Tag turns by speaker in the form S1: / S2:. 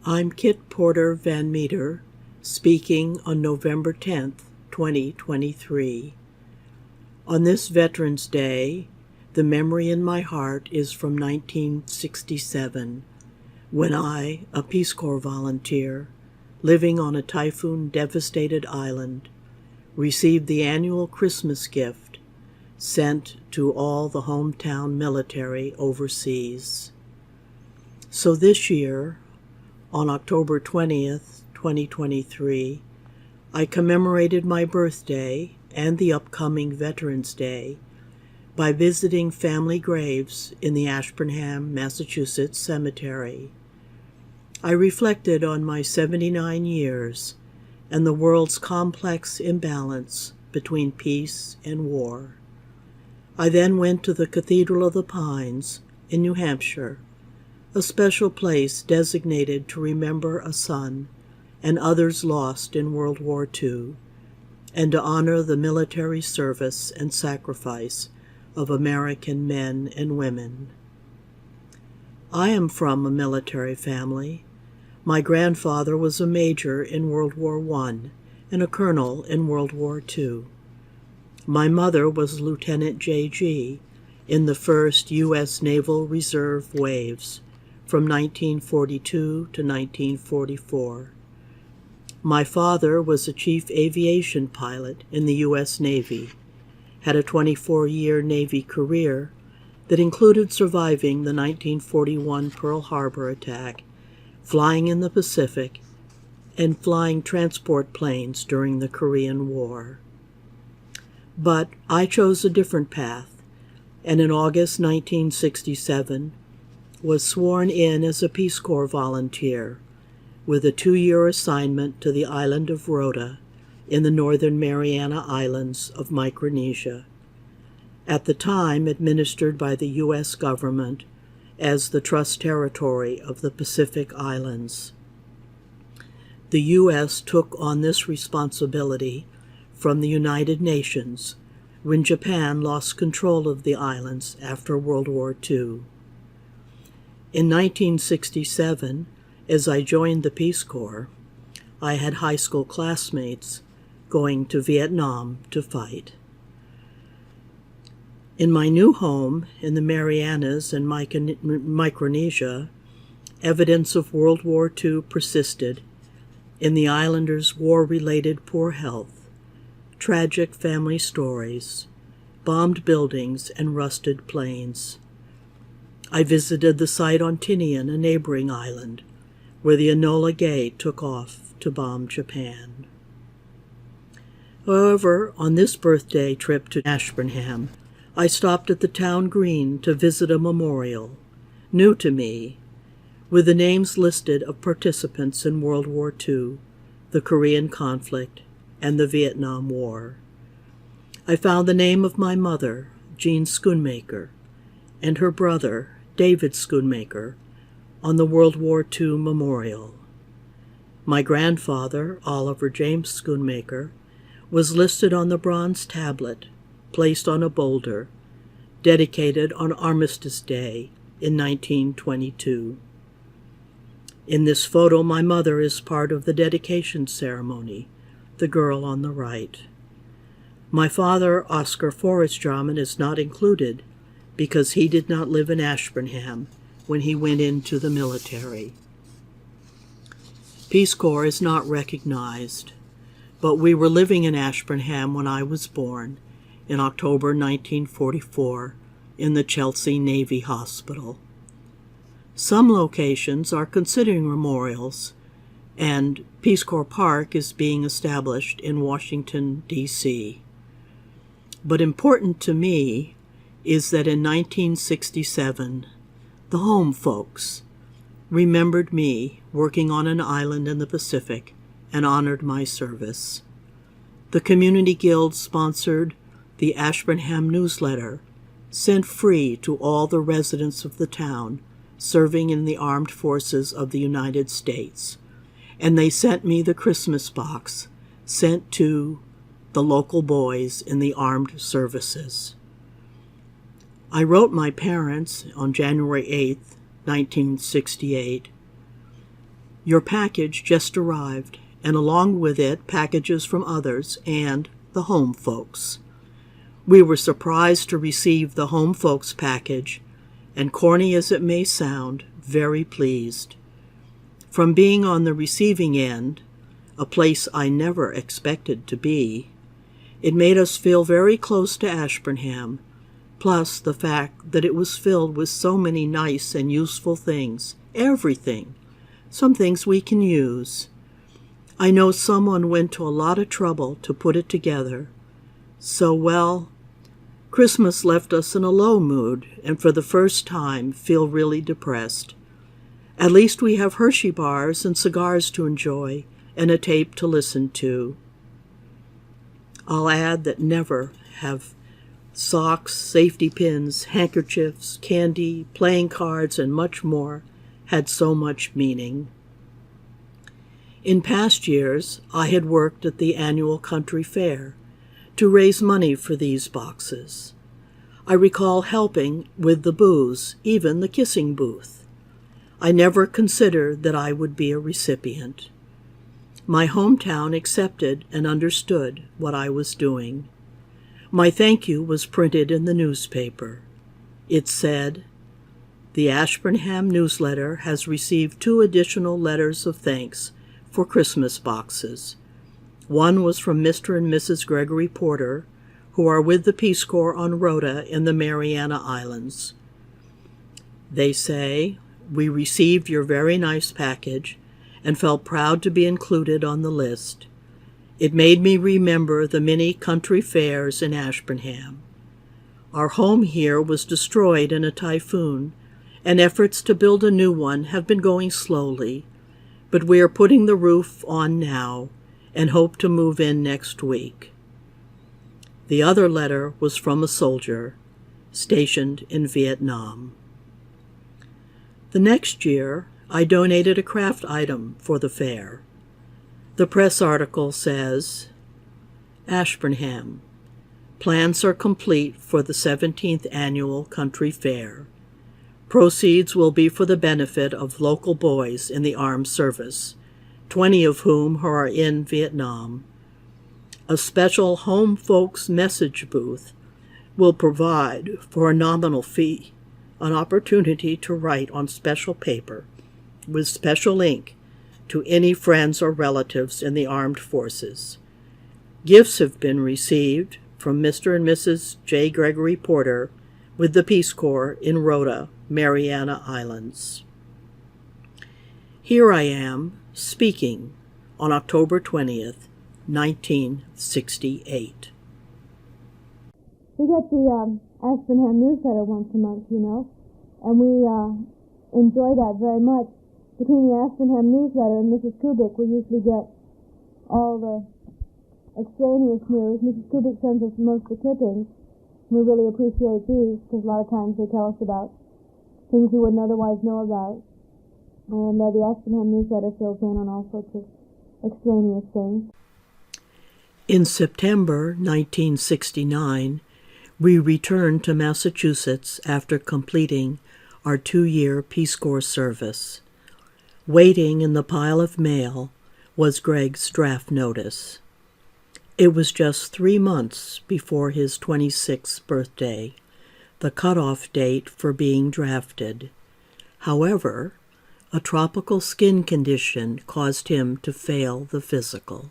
S1: I'm Kit Porter Van Meter, speaking on November 10th, 2023. On this Veterans Day, the memory in my heart is from 1967, when I, a Peace Corps volunteer, living on a typhoon-devastated island, received the annual Christmas gift sent to all the hometown military overseas. So this year, on October 20th, 2023, I commemorated my birthday and the upcoming Veterans Day by visiting family graves in the Ashburnham, Massachusetts cemetery. I reflected on my 79 years and the world's complex imbalance between peace and war. I then went to the Cathedral of the Pines in New Hampshire, a special place designated to remember a son and others lost in World War II, and to honor the military service and sacrifice of American men and women. I am from a military family. My grandfather was a major in World War I and a colonel in World War II. My mother was Lieutenant J.G. in the 1st U.S. Naval Reserve Waves from 1942 to 1944. My father was a chief aviation pilot in the U.S. Navy, had a 24-year Navy career that included surviving the 1941 Pearl Harbor attack, flying in the Pacific, and flying transport planes during the Korean War. But I chose a different path, and in August 1967 was sworn in as a Peace Corps volunteer with a 2-year assignment to the island of Rota in the Northern Mariana Islands of Micronesia, at the time administered by the U.S. government as the Trust Territory of the Pacific Islands. The U.S. took on this responsibility from the United Nations when Japan lost control of the islands after World War II. In 1967, as I joined the Peace Corps, I had high school classmates going to Vietnam to fight. In my new home in the Marianas and Micronesia, evidence of World War II persisted in the islanders' war-related poor health, tragic family stories, bombed buildings, and rusted planes. I visited the site on Tinian, a neighboring island, where the Enola Gay took off to bomb Japan. However, on this birthday trip to Ashburnham, I stopped at the town green to visit a memorial, new to me, with the names listed of participants in World War II, the Korean conflict, and the Vietnam War. I found the name of my mother, Jean Schoonmaker, and her brother, David Schoonmaker, on the World War II memorial. My grandfather, Oliver James Schoonmaker, was listed on the bronze tablet placed on a boulder, dedicated on Armistice Day in 1922. In this photo, my mother is part of the dedication ceremony, the girl on the right. My father, Oscar Forrest-Jarman, is not included because he did not live in Ashburnham when he went into the military. Peace Corps is not recognized, but we were living in Ashburnham when I was born in October 1944 in the Chelsea Navy Hospital. Some locations are considering memorials, and Peace Corps Park is being established in Washington, D.C. But important to me is that in 1967, the home folks remembered me working on an island in the Pacific and honored my service. The Community Guild sponsored the Ashburnham Newsletter, sent free to all the residents of the town serving in the armed forces of the United States, and they sent me the Christmas box sent to the local boys in the armed services. I wrote my parents on January 8th, 1968, Your package just arrived, and along with it packages from others and the home folks. We were surprised to receive the home folks package, and corny as it may sound, very pleased. From being on the receiving end, a place I never expected to be, it made us feel very close to Ashburnham, plus the fact that it was filled with so many nice and useful things, everything, some things we can use. I know someone went to a lot of trouble to put it together. So, well, Christmas left us in a low mood and for the first time feel really depressed. At least we have Hershey bars and cigars to enjoy and a tape to listen to. I'll add that never have socks, safety pins, handkerchiefs, candy, playing cards, and much more had so much meaning. In past years, I had worked at the annual country fair to raise money for these boxes. I recall helping with the booze, even the kissing booth. I never considered that I would be a recipient. My hometown accepted and understood what I was doing. My thank you was printed in the newspaper. It said, "The Ashburnham Newsletter has received 2 additional letters of thanks for Christmas boxes. One was from Mr. and Mrs. Gregory Porter, who are with the Peace Corps on Rota in the Mariana Islands. They say, 'We received your very nice package and felt proud to be included on the list. It made me remember the many country fairs in Ashburnham. Our home here was destroyed in a typhoon, and efforts to build a new one have been going slowly, but we are putting the roof on now and hope to move in next week.'" The other letter was from a soldier stationed in Vietnam. The next year, I donated a craft item for the fair. The press article says, "Ashburnham. Plans are complete for the 17th Annual Country Fair. Proceeds will be for the benefit of local boys in the armed service, 20 of whom are in Vietnam. A special home folks message booth will provide, for a nominal fee, an opportunity to write on special paper with special ink to any friends or relatives in the armed forces. Gifts have been received from Mr. and Mrs. J. Gregory Porter with the Peace Corps in Rota, Mariana Islands." Here I am, speaking on October 20th, 1968.
S2: We get the Ashburnham Newsletter once a month, and we enjoy that very much. Between the Ashburnham Newsletter and Mrs. Kubik, we usually get all the extraneous news. Mrs. Kubik sends us most of the clippings. We really appreciate these because a lot of times they tell us about things we wouldn't otherwise know about. And the Ashburnham Newsletter fills in on all sorts of extraneous things.
S1: In September 1969, we returned to Massachusetts after completing our 2-year Peace Corps service. Waiting in the pile of mail was Greg's draft notice. It was just 3 months before his 26th birthday, the cutoff date for being drafted. However, a tropical skin condition caused him to fail the physical.